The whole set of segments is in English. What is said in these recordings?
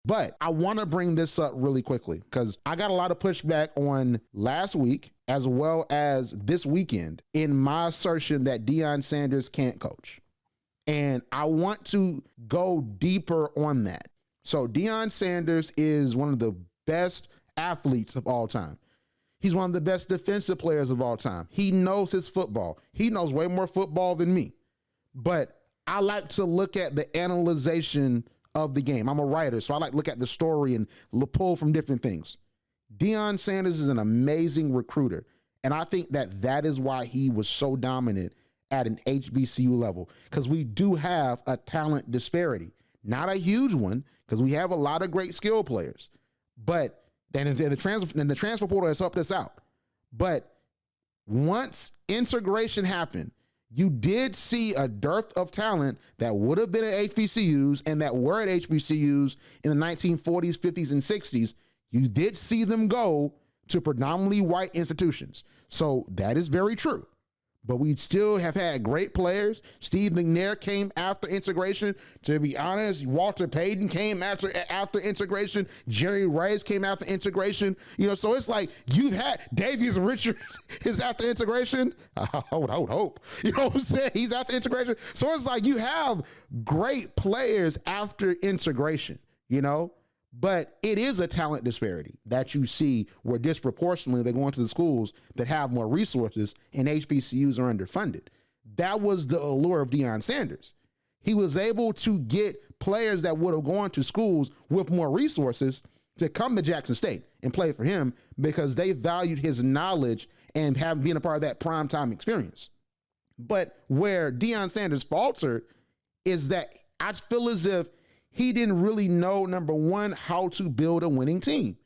But I want to bring this up really quickly because I got a lot of pushback on last week as well as this weekend in my assertion that Deion Sanders can't coach. And I want to go deeper on that. So Deion Sanders is one of the best athletes of all time. He's one of the best defensive players of all time. He knows his football. He knows way more football than me. But I like to look at the analyzation of the game. I'm a writer, so I like to look at the story and pull from different things. Deion Sanders is an amazing recruiter. And I think that that is why he was so dominant at an HBCU level, because we do have a talent disparity. Not a huge one, because we have a lot of great skill players. But then the transfer portal has helped us out. But once integration happened, you did see a dearth of talent that would have been at HBCUs and that were at HBCUs in the 1940s, 50s, and 60s. You did see them go to predominantly white institutions. So that is very true. But we still have had great players. Steve McNair came after integration. To be honest, Walter Payton came after integration. Jerry Rice came after integration. So it's like you've had Davius Richards is after integration. I would hope. You know what I'm saying? He's after integration. So it's like you have great players after integration, But it is a talent disparity that you see where disproportionately they're going to the schools that have more resources and HBCUs are underfunded. That was the allure of Deion Sanders. He was able to get players that would have gone to schools with more resources to come to Jackson State and play for him because they valued his knowledge and having been a part of that primetime experience. But where Deion Sanders faltered is that I feel as if he didn't really know, number one, how to build a winning team,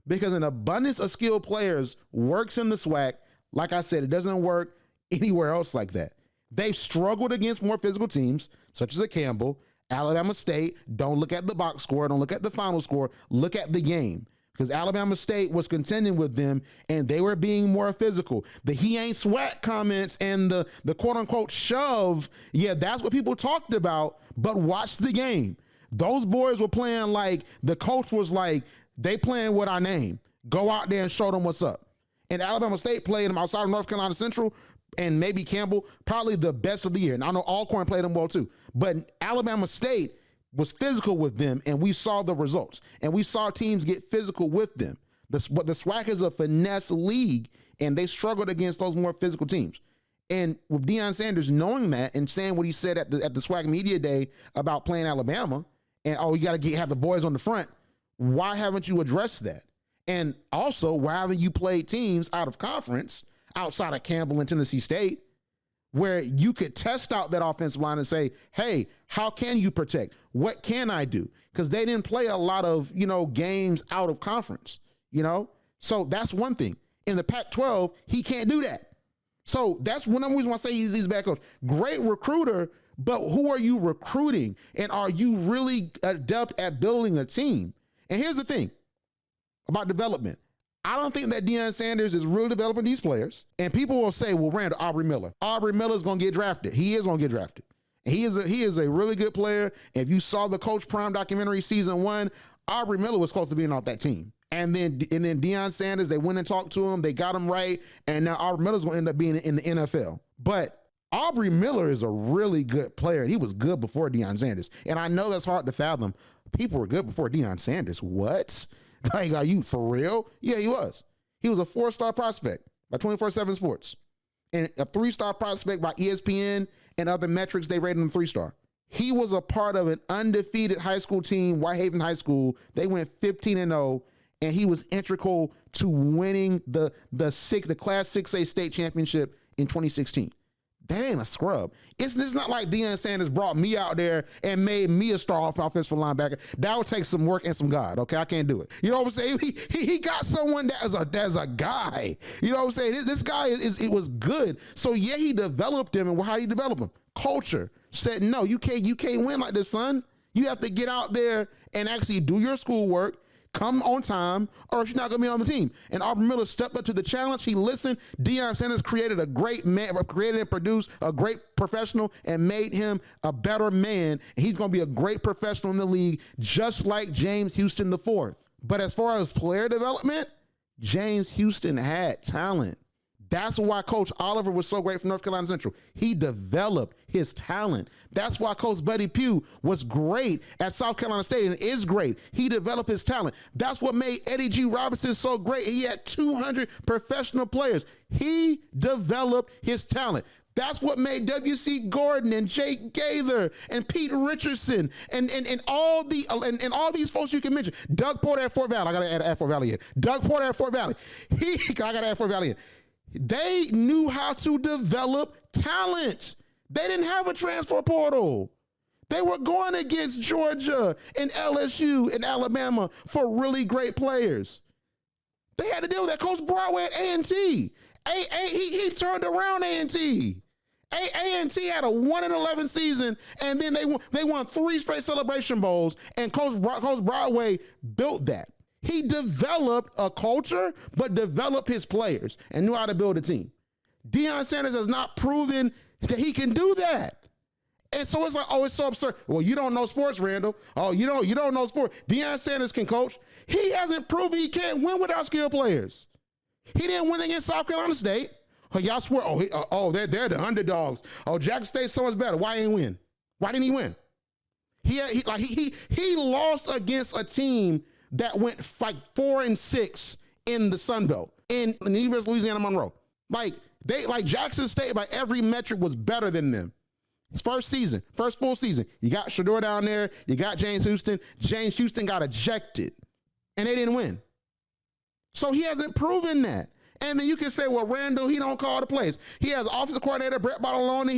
because an abundance of skilled players works in the SWAC. Like I said, it doesn't work anywhere else like that. They've struggled against more physical teams, such as a Campbell, Alabama State. Don't look at the box score. Don't look at the final score. Look at the game, because Alabama State was contending with them and they were being more physical. The he ain't SWAC comments and the quote unquote shove. Yeah, that's what people talked about, but watch the game. Those boys were playing like the coach was like, they playing with our name. Go out there and show them what's up. And Alabama State played them outside of North Carolina Central and maybe Campbell, probably the best of the year. And I know Alcorn played them well too. But Alabama State was physical with them, and we saw the results. And we saw teams get physical with them. But the SWAC is a finesse league, and they struggled against those more physical teams. And with Deion Sanders knowing that and saying what he said at the SWAC Media Day about playing Alabama, and, you got to have the boys on the front. Why haven't you addressed that? And also, why haven't you played teams out of conference, outside of Campbell and Tennessee State, where you could test out that offensive line and say, hey, how can you protect? What can I do? Because they didn't play a lot of, games out of conference, So that's one thing. In the Pac-12, he can't do that. So that's one of the reasons why I say he's a bad coach. Great recruiter, but who are you recruiting? And are you really adept at building a team? And here's the thing about development. I don't think that Deion Sanders is really developing these players. And people will say, well, Randall, Aubrey Miller is going to get drafted. He is going to get drafted. And he is a really good player. If you saw the Coach Prime documentary season 1, Aubrey Miller was close to being off that team. And then Deion Sanders, they went and talked to him. They got him right. And now Aubrey Miller's going to end up being in the NFL. But Aubrey Miller is a really good player. And he was good before Deion Sanders. And I know that's hard to fathom. People were good before Deion Sanders. What? Like, are you for real? Yeah, he was. He was a 4-star prospect by 24/7 Sports. And a 3-star prospect by ESPN and other metrics, they rated him 3-star. He was a part of an undefeated high school team, Whitehaven High School. They went 15-0. And he was integral to winning the Class 6A state championship in 2016. That ain't a scrub. It's not like Deion Sanders brought me out there and made me a star offensive linebacker. That would take some work and some God. Okay, I can't do it. You know what I'm saying? He got someone that's a guy. You know what I'm saying? This guy it was good. So yeah, he developed him. And how did he develop him? Culture. Said no, you can't win like this, son. You have to get out there and actually do your schoolwork. come on time or she's not going to be on the team. And Aubrey Miller stepped up to the challenge. He listened. Deion Sanders created a great man, created and produced a great professional and made him a better man. And he's going to be a great professional in the league, just like James Houston IV. But as far as player development, James Houston had talent. That's why Coach Oliver was so great for North Carolina Central. He developed his talent. That's why Coach Buddy Pugh was great at South Carolina State and is great. He developed his talent. That's what made Eddie G. Robinson so great. He had 200 professional players. He developed his talent. That's what made W.C. Gordon and Jake Gaither and Pete Richardson and all these folks you can mention. Doug Porter at Fort Valley. I got to add Fort Valley in. Doug Porter at Fort Valley. I got to add Fort Valley in. They knew how to develop talent. They didn't have a transfer portal. They were going against Georgia and LSU and Alabama for really great players. They had to deal with that. Coach Broadway at A&T. He turned around A&T. A&T had a 1-11 season, and then they won 3 straight Celebration Bowls, and Coach Broadway built that. He developed a culture, but developed his players and knew how to build a team. Deion Sanders has not proven that he can do that. And so it's like, oh, it's so absurd. Well, you don't know sports, Randall. Oh, you don't know sports. Deion Sanders can coach. He hasn't proven he can't win without skilled players. He didn't win against South Carolina State. Oh, y'all swear, they're the underdogs. Oh, Jackson State's so much better. Why ain't win? Why didn't he win? He lost against a team that went like 4-6 in the Sun Belt in the University of Louisiana Monroe. Jackson State by every metric was better than them. His first full season. You got Shador down there. You got James Houston. James Houston got ejected, and they didn't win. So he hasn't proven that. And then you can say, well, Randall, he don't call the plays. He has offensive coordinator, Brett Bartolone.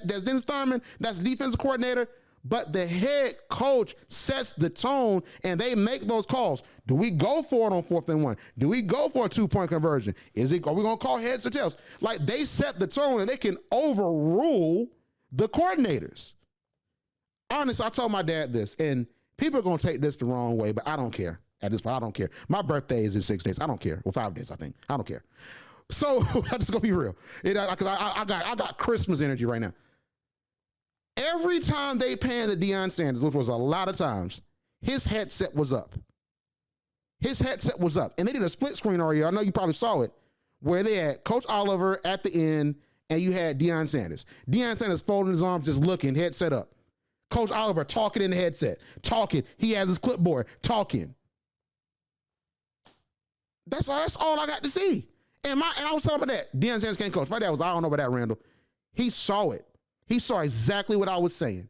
There's Dennis Thurman. That's defensive coordinator. But the head coach sets the tone, and they make those calls. Do we go for it on 4th and 1? Do we go for a 2-point conversion? Are we going to call heads or tails? Like, they set the tone, and they can overrule the coordinators. Honestly, I told my dad this, and people are going to take this the wrong way, but I don't care. At this point, I don't care. My birthday is in 6 days. I don't care. Well, 5 days, I think. I don't care. So I'm just going to be real. Because I got Christmas energy right now. Every time they panned to Deion Sanders, which was a lot of times, his headset was up. And they did a split screen already. I know you probably saw it, where they had Coach Oliver at the end, and you had Deion Sanders. Deion Sanders folding his arms, just looking, headset up. Coach Oliver talking in the headset, talking. He has his clipboard, talking. That's all I got to see. And I was talking about that. Deion Sanders can't coach. My dad was, I don't know about that, Randall. He saw it. He saw exactly what I was saying.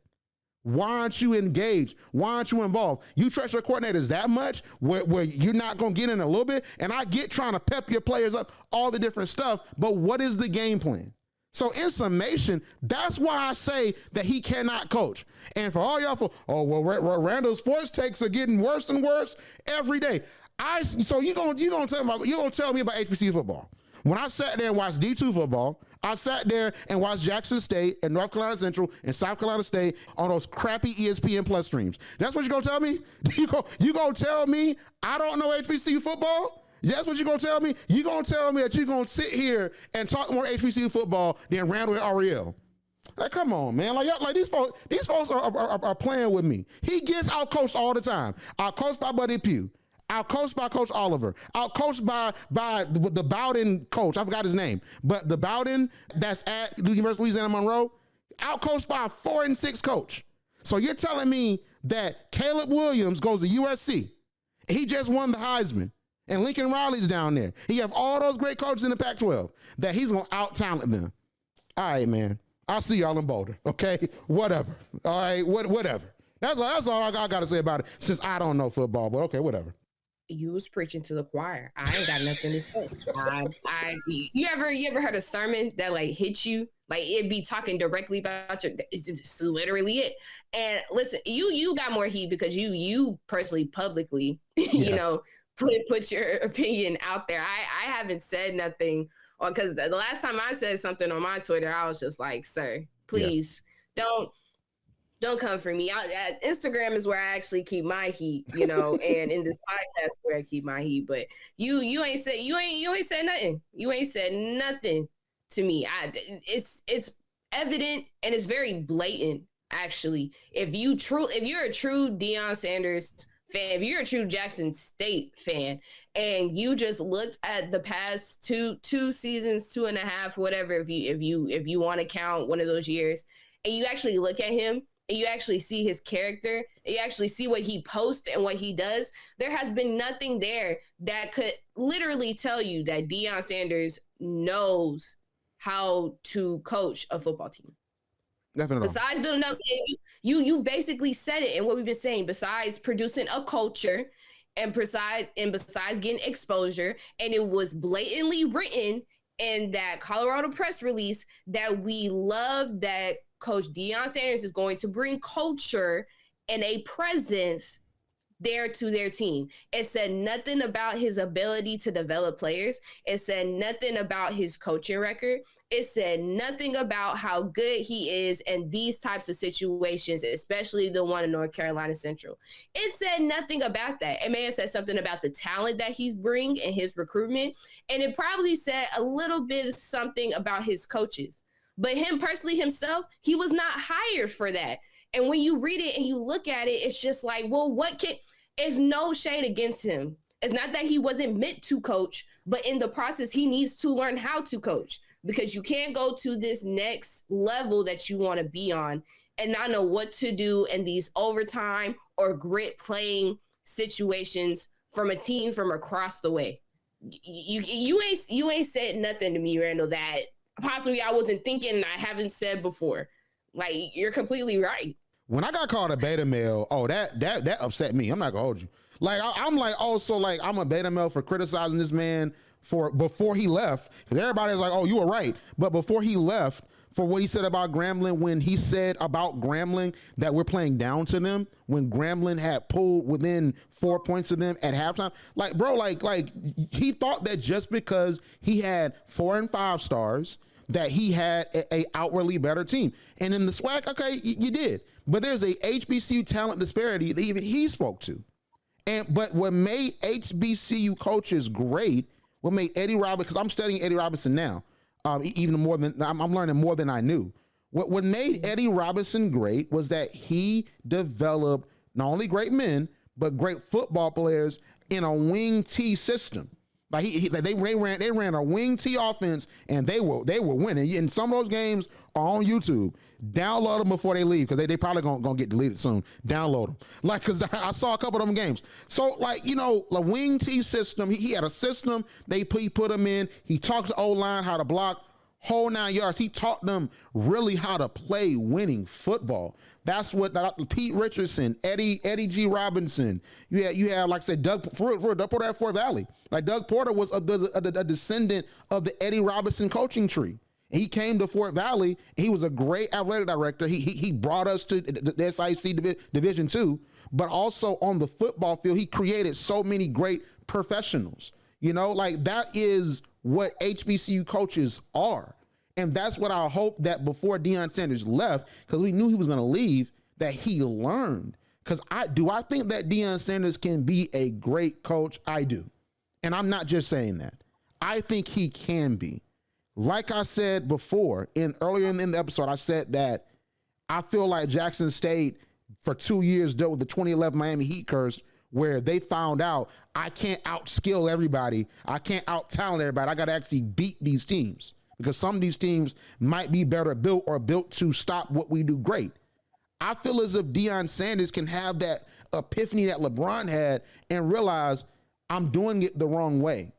Why aren't you engaged? Why aren't you involved? You trust your coordinators that much where you're not going to get in a little bit? And I get trying to pep your players up, all the different stuff, but what is the game plan? So in summation, that's why I say that he cannot coach. And for all y'all, Randall's sports takes are getting worse and worse every day. So you're gonna tell me about HBCU football. When I sat there and watched D2 football, I sat there and watched Jackson State and North Carolina Central and South Carolina State on those crappy ESPN Plus streams. That's what you're going to tell me? You going to tell me I don't know HBCU football? That's what you're going to tell me? You're going to tell me that you're going to sit here and talk more HBCU football than Randall and Ariel? Like, come on, man. Like these folks are playing with me. He gets out-coached all the time. Out-coached by Buddy Pugh. Out-coached by Coach Oliver. Out-coached by the Bowden coach. I forgot his name. But the Bowden that's at the University of Louisiana Monroe, out-coached by a 4-6 coach. So you're telling me that Caleb Williams goes to USC. He just won the Heisman. And Lincoln Riley's down there. He have all those great coaches in the Pac-12 that he's going to out-talent them. All right, man. I'll see y'all in Boulder, okay? Whatever. All right, whatever. That's all I got to say about it since I don't know football, but okay, whatever. You was preaching to the choir. I ain't got nothing to say. You ever heard a sermon that like hit you? Like it'd be talking directly about you. It's literally it. And listen, you got more heat because you personally publicly, put your opinion out there. I haven't said nothing because the last time I said something on my Twitter, I was just like, sir, please don't Don't come for me. Instagram is where I actually keep my heat, and in this podcast where I keep my heat. But you ain't said nothing. You ain't said nothing to me. It's evident and it's very blatant. Actually, if you're a true Deion Sanders fan, if you're a true Jackson State fan, and you just looked at the past two seasons, 2.5, whatever, if you want to count one of those years, and you actually look at him and you actually see his character, and you actually see what he posts and what he does, there has been nothing there that could literally tell you that Deion Sanders knows how to coach a football team. Definitely. Besides building up, you basically said it, and what we've been saying, besides producing a culture and besides getting exposure, and it was blatantly written in that Colorado press release that we love that Coach Deion Sanders is going to bring culture and a presence there to their team. It said nothing about his ability to develop players. It said nothing about his coaching record. It said nothing about how good he is in these types of situations, especially the one in North Carolina Central. It said nothing about that. It may have said something about the talent that he's bringing and his recruitment. And it probably said a little bit of something about his coaches. But him personally himself, he was not hired for that. And when you read it and you look at it, it's just like, well, it's no shade against him. It's not that he wasn't meant to coach, but in the process, he needs to learn how to coach, because you can't go to this next level that you want to be on and not know what to do in these overtime or grit playing situations from a team from across the way. You ain't said nothing to me, Randall, that possibly I wasn't thinking and I haven't said before. Like, you're completely right. When I got called a beta male, that upset me. I'm not gonna hold you. Like, I'm like, oh, so like I'm a beta male for criticizing this man for before he left. Because everybody's like, oh, you were right. But before he left, for what he said about Grambling, when he said about Grambling that we're playing down to them, when Grambling had pulled within 4 points of them at halftime, like, bro, like he thought that just because he had 4 and 5 stars, that he had a outwardly better team. And in the SWAC, okay, you did. But there's a HBCU talent disparity that even he spoke to. But what made HBCU coaches great, what made Eddie Robinson, because I'm studying Eddie Robinson now, even more than I'm learning more than I knew. What made Eddie Robinson great was that he developed not only great men, but great football players in a wing T system. Like they ran a wing T offense, and they were winning. And some of those games are on YouTube. Download them before they leave, because they probably gonna get deleted soon. Download them, like, because I saw a couple of them games. So, like, the wing T system. He had a system. He put them in. He taught the O-line how to block, whole 9 yards. He taught them really how to play winning football. That's what Pete Richardson, Eddie G. Robinson. You had like I said, Doug Porter at Fort Valley. Like, Doug Porter was a descendant of the Eddie Robinson coaching tree. He came to Fort Valley. He was a great athletic director. He brought us to the SIC Division II, but also on the football field, he created so many great professionals. Like, that is what HBCU coaches are. And that's what I hope that before Deion Sanders left, because we knew he was going to leave, that he learned. Because I think that Deion Sanders can be a great coach? I do. And I'm not just saying that. I think he can be. Like I said before, earlier in the episode, I said that I feel like Jackson State for 2 years dealt with the 2011 Miami Heat curse, where they found out I can't outskill everybody. I can't out-talent everybody. I got to actually beat these teams, because some of these teams might be better built or built to stop what we do great. I feel as if Deion Sanders can have that epiphany that LeBron had and realize, I'm doing it the wrong way.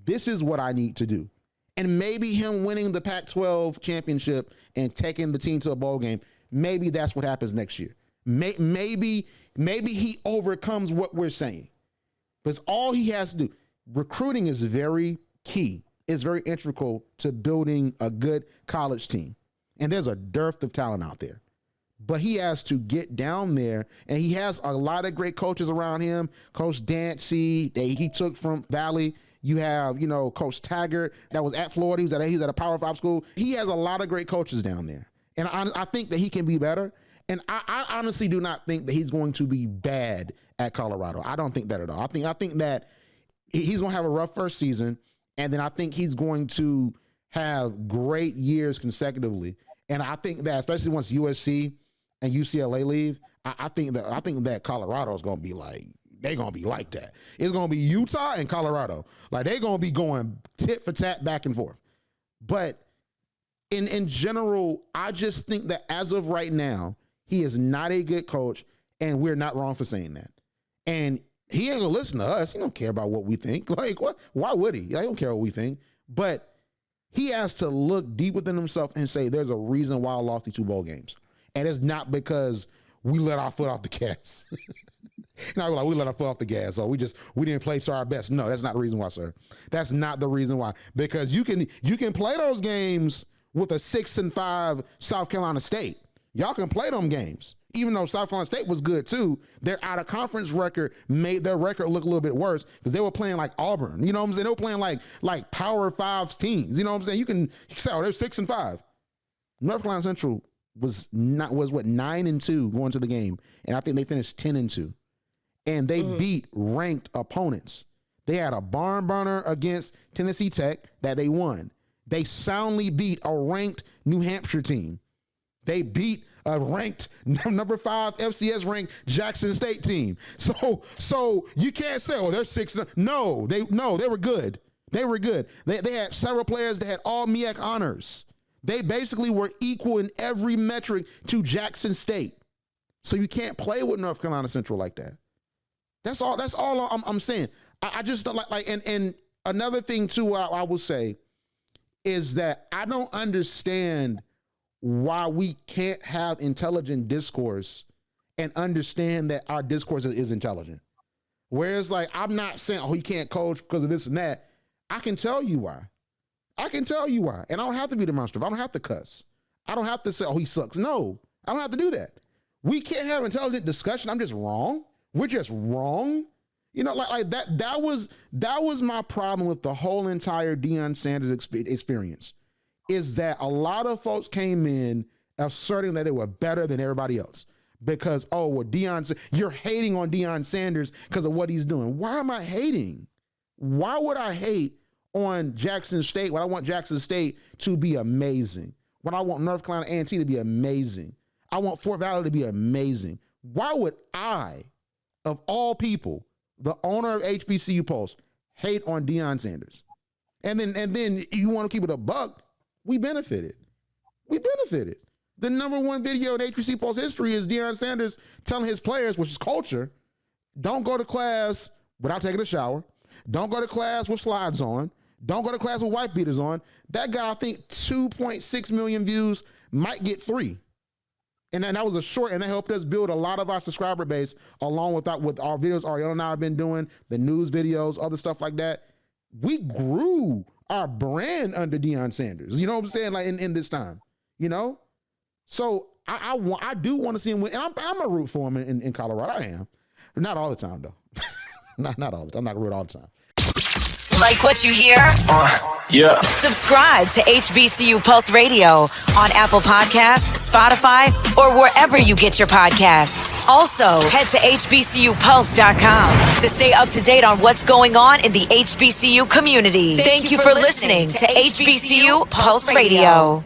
This is what I need to do. And maybe him winning the Pac-12 championship and taking the team to a bowl game, maybe that's what happens next year. Maybe he overcomes what we're saying. But it's all he has to do. Recruiting is very key. It's very integral to building a good college team. And there's a dearth of talent out there. But he has to get down there, and he has a lot of great coaches around him. Coach Dancy, he took from Valley. You have, Coach Taggart that was at Florida. He was at a Power 5 school. He has a lot of great coaches down there. And I think that he can be better. And I honestly do not think that he's going to be bad at Colorado. I don't think that at all. I think that he's going to have a rough first season, and then I think he's going to have great years consecutively. And I think that especially once USC and UCLA leave, I think that Colorado is going to be like, they're going to be like that. It's going to be Utah and Colorado. Like, they're going to be going tit for tat back and forth. But in general, I just think that as of right now, he is not a good coach, and we're not wrong for saying that. And he ain't gonna listen to us. He don't care about what we think. Like, what? Why would he? I don't care what we think. But he has to look deep within himself and say, there's a reason why I lost these 2 bowl games. And it's not because we let our foot off the gas. Not like we let our foot off the gas, or we didn't play to our best. No, that's not the reason why, sir. That's not the reason why. Because you can play those games with a 6-5 South Carolina State. Y'all can play them games. Even though South Carolina State was good too, their out-of-conference record made their record look a little bit worse because they were playing like Auburn. You know what I'm saying? They were playing like Power 5 teams. You know what I'm saying? You can say, oh, they're 6-5. North Carolina Central was 9-2 going to the game, and I think they finished 10-2. And they beat ranked opponents. They had a barn burner against Tennessee Tech that they won. They soundly beat a ranked New Hampshire team. They beat a ranked number 5 FCS ranked Jackson State team. So you can't say, oh, they're 6. No, they were good. They were good. They had several players that had all MEAC honors. They basically were equal in every metric to Jackson State. So you can't play with North Carolina Central like that. That's all I'm saying. I just don't like and another thing too I will say is that I don't understand why we can't have intelligent discourse and understand that our discourse is intelligent. Whereas, like, I'm not saying, oh, he can't coach because of this and that. I can tell you why. And I don't have to be demonstrative. I don't have to cuss. I don't have to say, oh, he sucks. No, I don't have to do that. We can't have intelligent discussion. I'm just wrong. We're just wrong. You know, like that. That was my problem with the whole entire Deion Sanders experience. Is that a lot of folks came in asserting that they were better than everybody else because, oh, well, you're hating on Deion Sanders because of what he's doing. Why am I hating? Why would I hate on Jackson State when I want Jackson State to be amazing? When I want North Carolina A&T to be amazing? I want Fort Valley to be amazing. Why would I, of all people, the owner of HBCU Pulse, hate on Deion Sanders? And then you want to keep it a buck? We benefited. The number one video in HBC Pulse history is Deion Sanders telling his players, which is culture, don't go to class without taking a shower. Don't go to class with slides on. Don't go to class with white beaters on. That got, I think, 2.6 million views, might get 3. And then that was a short, and that helped us build a lot of our subscriber base along with our videos Ariana and I have been doing, the news videos, other stuff like that. We grew our brand under Deion Sanders. You know what I'm saying? Like in this time, you know? So I do want to see him win. And I'm a root for him in Colorado. I am. Not all the time, though. not all the time. I'm not root all the time. Like what you hear? Yeah. Subscribe to HBCU Pulse Radio on Apple Podcasts, Spotify, or wherever you get your podcasts. Also, head to HBCUPulse.com to stay up to date on what's going on in the HBCU community. Thank you for listening to HBCU Pulse Radio.